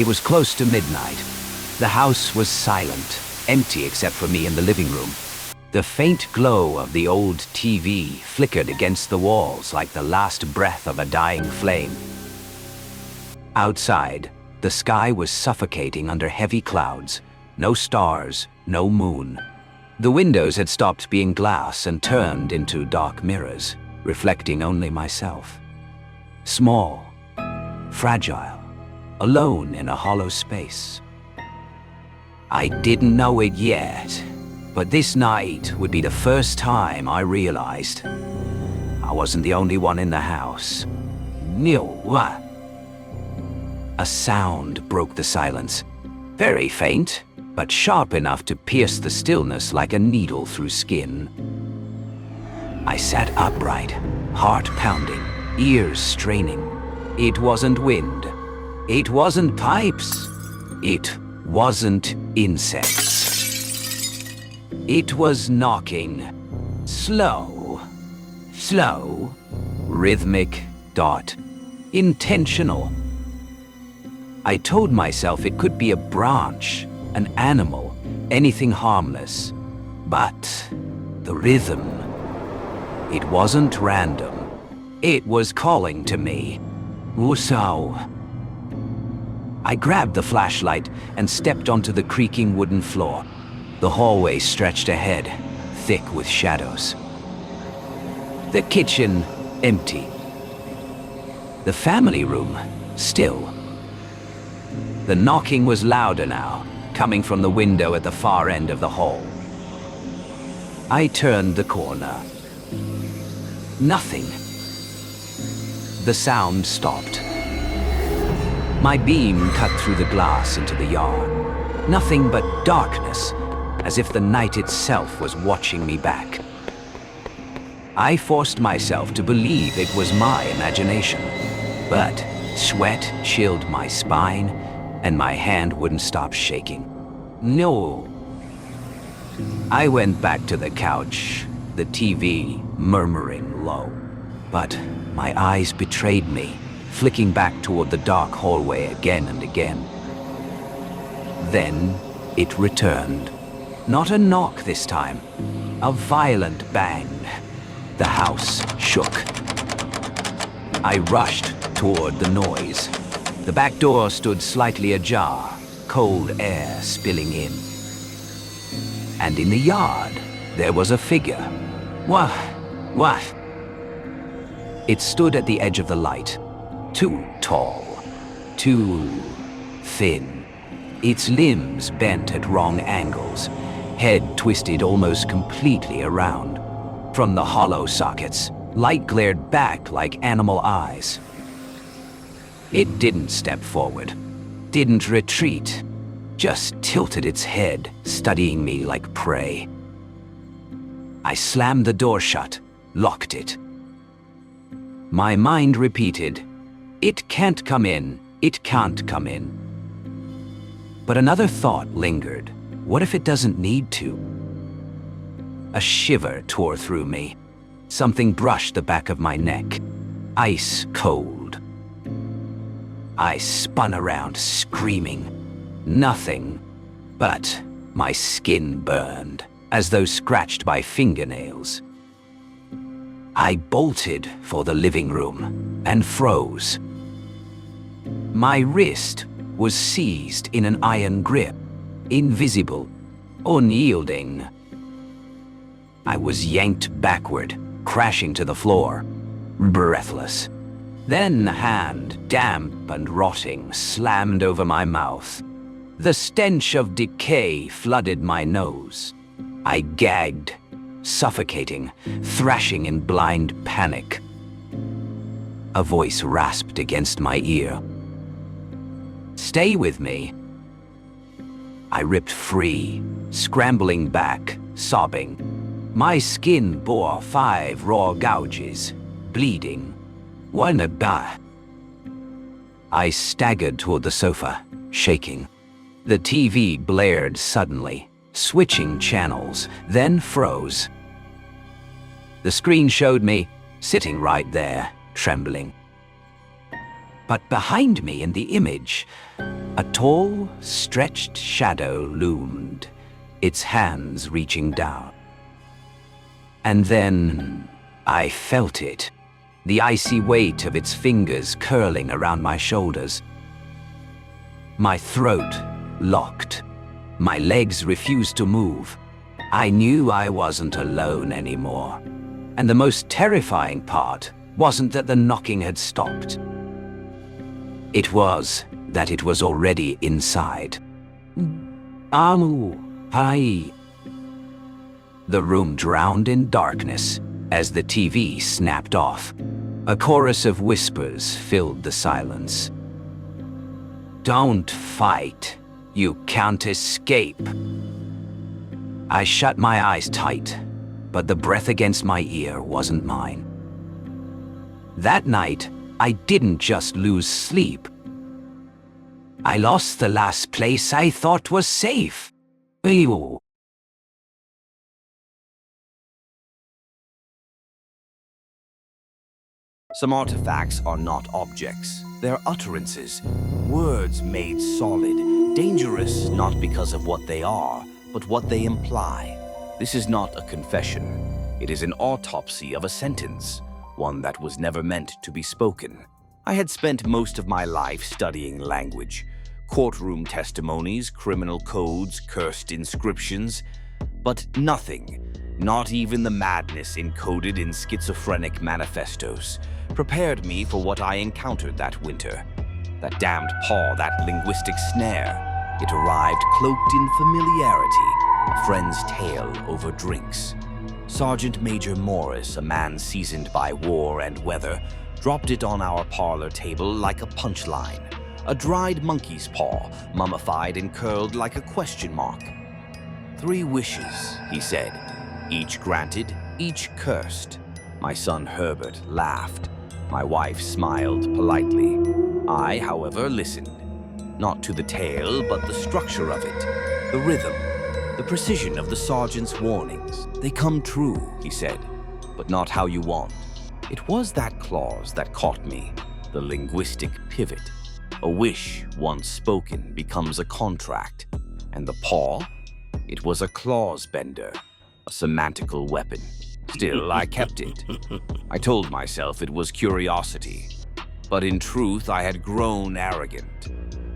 It was close to midnight. The house was silent, empty except for me in the living room. The faint glow of the old TV flickered against the walls like the last breath of a dying flame. Outside, the sky was suffocating under heavy clouds. No stars, no moon. The windows had stopped being glass and turned into dark mirrors, reflecting only myself. Small, fragile, alone in a hollow space. I didn't know it yet, but this night would be the first time I realized I wasn't the only one in the house. No. A sound broke the silence, very faint, but sharp enough to pierce the stillness like a needle through skin. I sat upright, heart pounding, ears straining. It wasn't wind. It wasn't pipes. It wasn't insects. It was knocking. Slow, rhythmic, intentional. I told myself it could be a branch, an animal, anything harmless. But the rhythm, it wasn't random. It was calling to me. So I grabbed the flashlight and stepped onto the creaking wooden floor. The hallway stretched ahead, thick with shadows. The kitchen, empty. The family room, still. The knocking was louder now, coming from the window at the far end of the hall. I turned the corner. Nothing. The sound stopped. My beam cut through the glass into the yard. Nothing but darkness, as if the night itself was watching me back. I forced myself to believe it was my imagination, but sweat chilled my spine, and my hand wouldn't stop shaking. No. I went back to the couch, the TV murmuring low. But my eyes betrayed me, flicking back toward the dark hallway again and again. Then it returned. Not a knock this time, a violent bang. The house shook. I rushed toward the noise. The back door stood slightly ajar, cold air spilling in. And in the yard, there was a figure. What? It stood at the edge of the light. Too tall. Too thin. Its limbs bent at wrong angles. Head twisted almost completely around. From the hollow sockets, light glared back like animal eyes. It didn't step forward, didn't retreat, just tilted its head, studying me like prey. I slammed the door shut, locked it. My mind repeated, "It can't come in, it can't come in." But another thought lingered. What if it doesn't need to? A shiver tore through me. Something brushed the back of my neck, ice cold. I spun around, screaming. Nothing, but my skin burned, as though scratched by fingernails. I bolted for the living room and froze. My wrist was seized in an iron grip, invisible, unyielding. I was yanked backward, crashing to the floor, breathless. Then a hand, damp and rotting, slammed over my mouth. The stench of decay flooded my nose. I gagged, suffocating, thrashing in blind panic. A voice rasped against my ear. "Stay with me." I ripped free, scrambling back, sobbing. My skin bore 5 raw gouges, bleeding. I staggered toward the sofa, shaking. The TV blared suddenly, switching channels, then froze. The screen showed me, sitting right there, trembling. But behind me in the image, A tall, stretched shadow loomed, its hands reaching down. And then I felt it, the icy weight of its fingers curling around my shoulders. My throat locked. My legs refused to move. I knew I wasn't alone anymore. And the most terrifying part wasn't that the knocking had stopped. It was that it was already inside. Amu, hi. The room drowned in darkness as the TV snapped off. A chorus of whispers filled the silence. Don't fight. You can't escape. I shut my eyes tight, but the breath against my ear wasn't mine. That night, I didn't just lose sleep. I lost the last place I thought was safe. Ew. Some artifacts are not objects. They're utterances, words made solid, dangerous not because of what they are, but what they imply. This is not a confession. It is an autopsy of a sentence, one that was never meant to be spoken. I had spent most of my life studying language, courtroom testimonies, criminal codes, cursed inscriptions, but nothing, not even the madness encoded in schizophrenic manifestos, prepared me for what I encountered that winter. That damned paw, that linguistic snare. It arrived cloaked in familiarity, a friend's tale over drinks. Sergeant Major Morris, a man seasoned by war and weather, dropped it on our parlor table like a punchline. A dried monkey's paw, mummified and curled like a question mark. 3 wishes, he said, each granted, each cursed. My son Herbert laughed. My wife smiled politely. I, however, listened. Not to the tale, but the structure of it, the rhythm, the precision of the sergeant's warnings. They come true, he said, but not how you want. It was that clause that caught me, the linguistic pivot. A wish, once spoken, becomes a contract. And the paw? It was a clause bender, a semantical weapon. Still, I kept it. I told myself it was curiosity. But in truth, I had grown arrogant.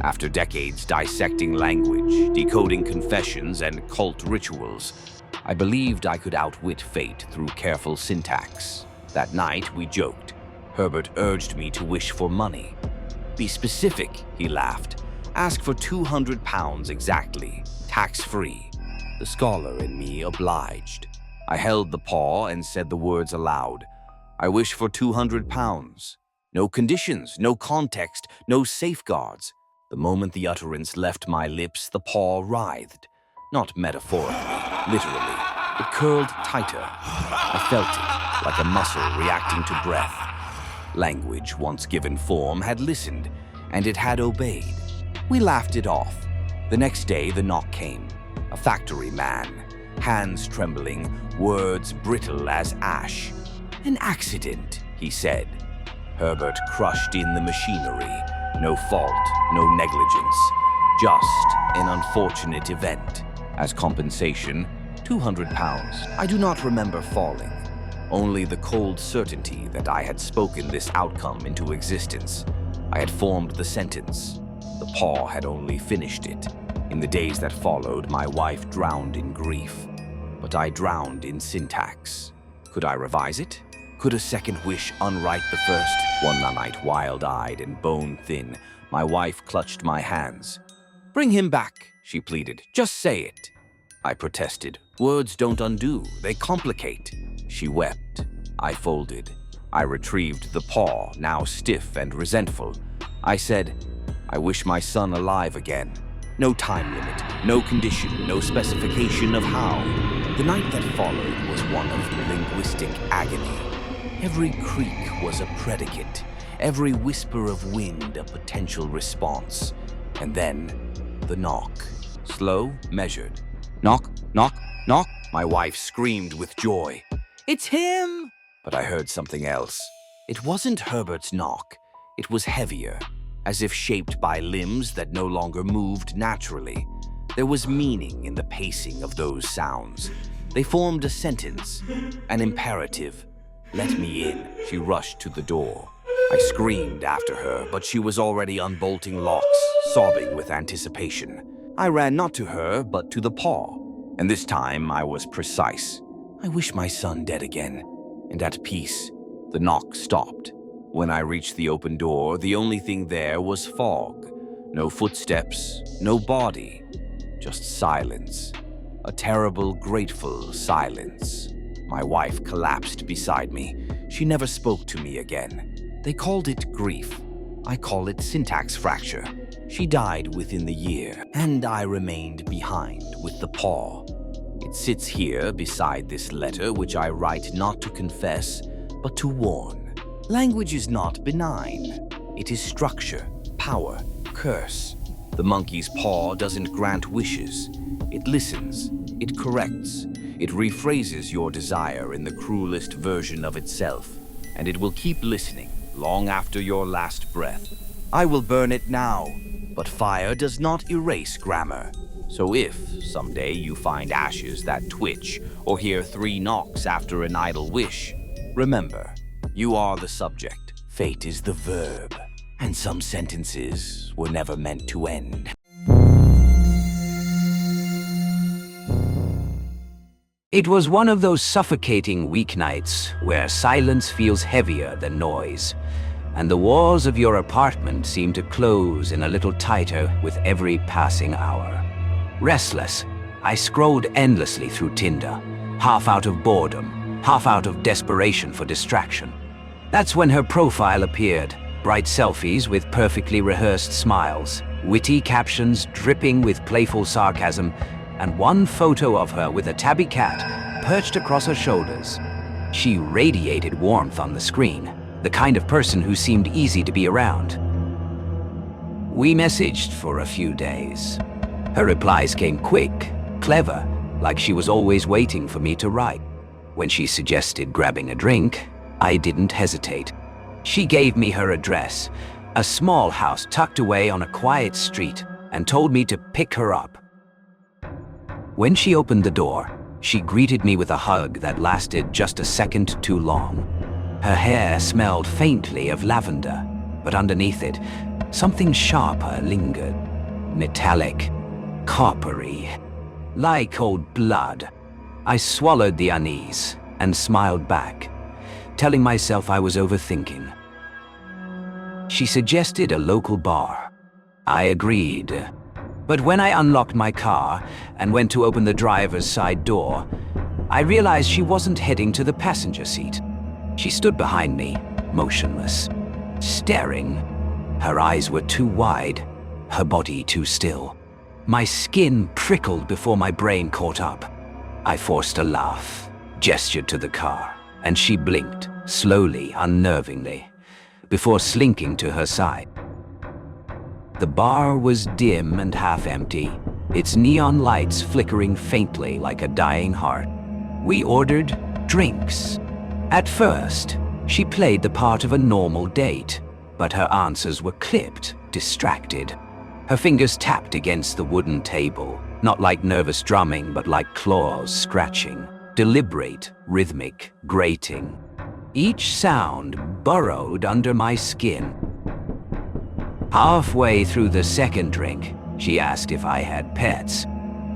After decades dissecting language, decoding confessions, and cult rituals, I believed I could outwit fate through careful syntax. That night, we joked. Herbert urged me to wish for money. Be specific, he laughed. Ask for £200 exactly, tax-free. The scholar in me obliged. I held the paw and said the words aloud. I wish for £200. No conditions, no context, no safeguards. The moment the utterance left my lips, the paw writhed. Not metaphorically, literally. It curled tighter. I felt it, like a muscle reacting to breath. Language, once given form, had listened, and it had obeyed. We laughed it off. The next day, the knock came. A factory man, hands trembling, words brittle as ash. An accident, he said. Herbert crushed in the machinery. No fault, no negligence. Just an unfortunate event. As compensation, £200. I do not remember falling. Only the cold certainty that I had spoken this outcome into existence. I had formed the sentence. The paw had only finished it. In the days that followed, my wife drowned in grief. But I drowned in syntax. Could I revise it? Could a second wish unwrite the first? One night, wild-eyed and bone-thin, my wife clutched my hands. Bring him back, she pleaded. Just say it. I protested. Words don't undo, they complicate. She wept. I folded. I retrieved the paw, now stiff and resentful. I said, I wish my son alive again. No time limit, no condition, no specification of how. The night that followed was one of linguistic agony. Every creak was a predicate, every whisper of wind a potential response. And then, the knock. Slow, measured. Knock, knock, knock. My wife screamed with joy. It's him! But I heard something else. It wasn't Herbert's knock. It was heavier, as if shaped by limbs that no longer moved naturally. There was meaning in the pacing of those sounds. They formed a sentence, an imperative. "Let me in." She rushed to the door. I screamed after her, but she was already unbolting locks, sobbing with anticipation. I ran not to her, but to the paw, and this time I was precise. "I wish my son dead again," and at peace. The knock stopped. When I reached the open door, the only thing there was fog. No footsteps, no body, just silence. A terrible, grateful silence. My wife collapsed beside me. She never spoke to me again. They called it grief. I call it syntax fracture. She died within the year, and I remained behind with the paw. It sits here beside this letter, which I write not to confess, but to warn. Language is not benign. It is structure, power, curse. The monkey's paw doesn't grant wishes. It listens, it corrects, it rephrases your desire in the cruelest version of itself, and it will keep listening long after your last breath. I will burn it now, but fire does not erase grammar. So if someday you find ashes that twitch or hear 3 knocks after an idle wish, remember, you are the subject, fate is the verb, and some sentences were never meant to end. It was one of those suffocating weeknights where silence feels heavier than noise, and the walls of your apartment seem to close in a little tighter with every passing hour. Restless, I scrolled endlessly through Tinder, half out of boredom, half out of desperation for distraction. That's when her profile appeared, bright selfies with perfectly rehearsed smiles, witty captions dripping with playful sarcasm, and one photo of her with a tabby cat perched across her shoulders. She radiated warmth on the screen, the kind of person who seemed easy to be around. We messaged for a few days. Her replies came quick, clever, like she was always waiting for me to write. When she suggested grabbing a drink, I didn't hesitate. She gave me her address, a small house tucked away on a quiet street, and told me to pick her up. When she opened the door, she greeted me with a hug that lasted just a second too long. Her hair smelled faintly of lavender, but underneath it, something sharper lingered. Metallic, coppery, like old blood. I swallowed the unease and smiled back, telling myself I was overthinking. She suggested a local bar. I agreed. But when I unlocked my car and went to open the driver's side door, I realized she wasn't heading to the passenger seat. She stood behind me, motionless, staring. Her eyes were too wide, her body too still. My skin prickled before my brain caught up. I forced a laugh, gestured to the car, and she blinked, slowly, unnervingly, before slinking to her side. The bar was dim and half empty, its neon lights flickering faintly like a dying heart. We ordered drinks. At first, she played the part of a normal date, but her answers were clipped, distracted. Her fingers tapped against the wooden table, not like nervous drumming, but like claws scratching, deliberate, rhythmic, grating. Each sound burrowed under my skin. Halfway through the second drink, she asked if I had pets.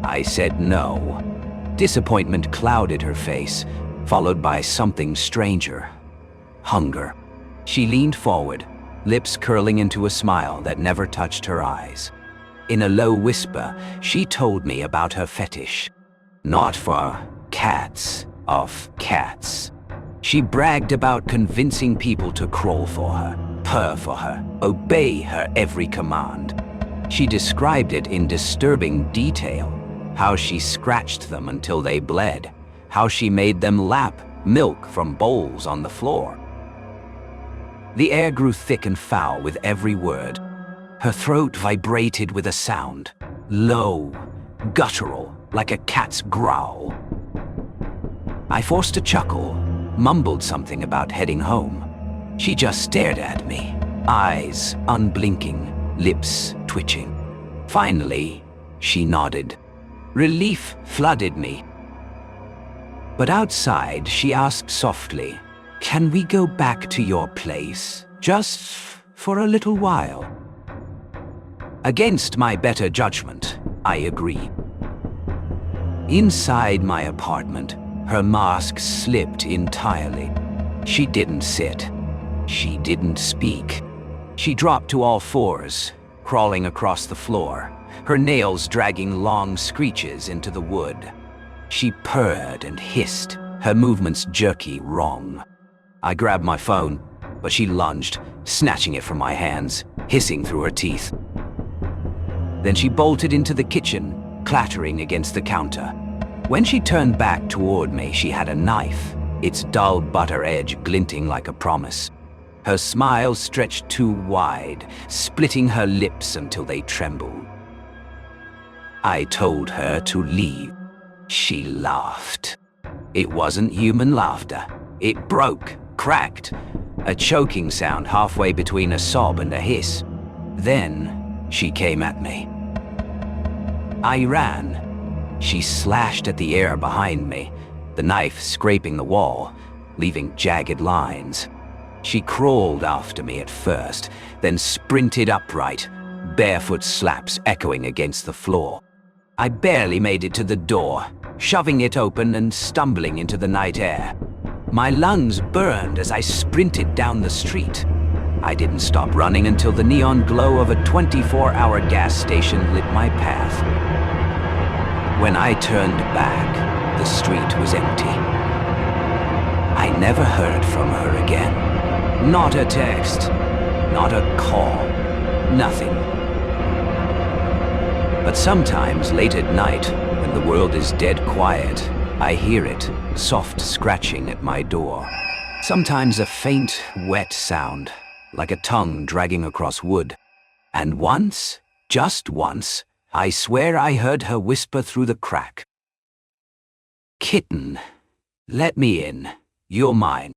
I said no. Disappointment clouded her face, followed by something stranger. Hunger. She leaned forward, lips curling into a smile that never touched her eyes. In a low whisper, she told me about her fetish. Not for cats, of cats. She bragged about convincing people to crawl for her, purr for her, obey her every command. She described it in disturbing detail, how she scratched them until they bled, how she made them lap milk from bowls on the floor. The air grew thick and foul with every word. Her throat vibrated with a sound, low, guttural, like a cat's growl. I forced a chuckle, mumbled something about heading home. She just stared at me, eyes unblinking, lips twitching. Finally, she nodded. Relief flooded me. But outside, she asked softly, "Can we go back to your place, just for a little while?" Against my better judgment, I agreed. Inside my apartment, her mask slipped entirely. She didn't sit. She didn't speak. She dropped to all fours, crawling across the floor, her nails dragging long screeches into the wood. She purred and hissed, her movements jerky, wrong. I grabbed my phone, but she lunged, snatching it from my hands, hissing through her teeth. Then she bolted into the kitchen, clattering against the counter. When she turned back toward me, she had a knife, its dull butter edge glinting like a promise. Her smile stretched too wide, splitting her lips until they trembled. I told her to leave. She laughed. It wasn't human laughter. It broke, cracked, a choking sound halfway between a sob and a hiss. Then she came at me. I ran. She slashed at the air behind me, the knife scraping the wall, leaving jagged lines. She crawled after me at first, then sprinted upright, barefoot slaps echoing against the floor. I barely made it to the door, shoving it open and stumbling into the night air. My lungs burned as I sprinted down the street. I didn't stop running until the neon glow of a 24-hour gas station lit my path. When I turned back, the street was empty. I never heard from her again. Not a text, not a call, nothing. But sometimes late at night, when the world is dead quiet, I hear it, soft scratching at my door. Sometimes a faint, wet sound, like a tongue dragging across wood. And once, just once, I swear I heard her whisper through the crack. "Kitten, let me in. You're mine."